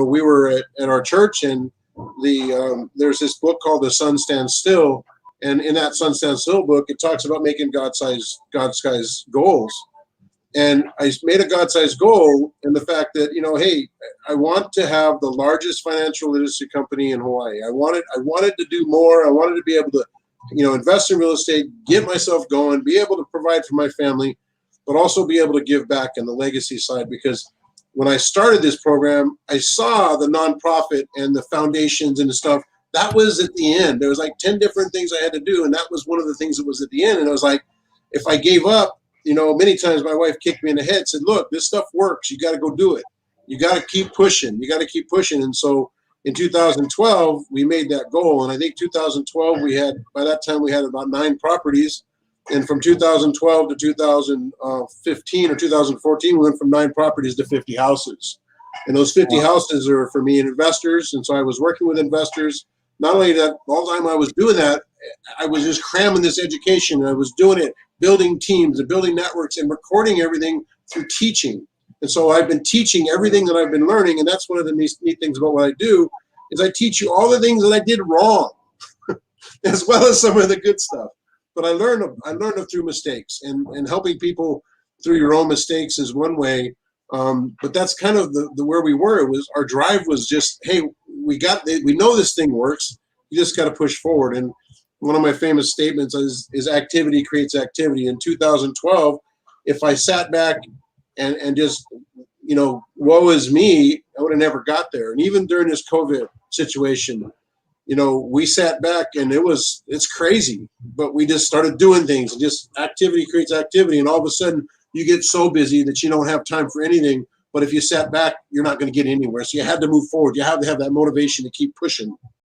we were at our church, and there's this book called The Sun Stands Still, and in that Sun Stands Still book, it talks about making God-sized goals. And I made a God-sized goal in the fact that, hey, I want to have the largest financial literacy company in Hawaii. I wanted to do more. I wanted to be able to, invest in real estate, get myself going, be able to provide for my family, but also be able to give back in the legacy side. Because when I started this program, I saw the nonprofit and the foundations and the stuff. That was at the end. There was like 10 different things I had to do, and that was one of the things that was at the end. And I was like, if I gave up, many times my wife kicked me in the head and said, look, this stuff works. You got to go do it. You got to keep pushing. You got to keep pushing. And so in 2012, we made that goal. And I think 2012, by that time, we had about 9 properties. And from 2012 to 2015 or 2014, we went from 9 properties to 50 houses. And those 50 houses are for me and investors. And so I was working with investors. Not only that, all the time I was doing that, I was just cramming this education. And I was doing it, building teams and building networks and recording everything through teaching. And so I've been teaching everything that I've been learning. And that's one of the neat things about what I do is I teach you all the things that I did wrong, as well as some of the good stuff. But I learned them through mistakes, and helping people through your own mistakes is one way. But that's kind of the where we were. It was, our drive was just, hey, we know this thing works. You just got to push forward. And one of my famous statements is activity creates activity. In 2012, if I sat back and just, woe is me, I would have never got there. And even during this COVID situation, we sat back and it's crazy, but we just started doing things, and just activity creates activity. And all of a sudden you get so busy that you don't have time for anything. But if you sat back, you're not going to get anywhere. So you had to move forward. You have to have that motivation to keep pushing.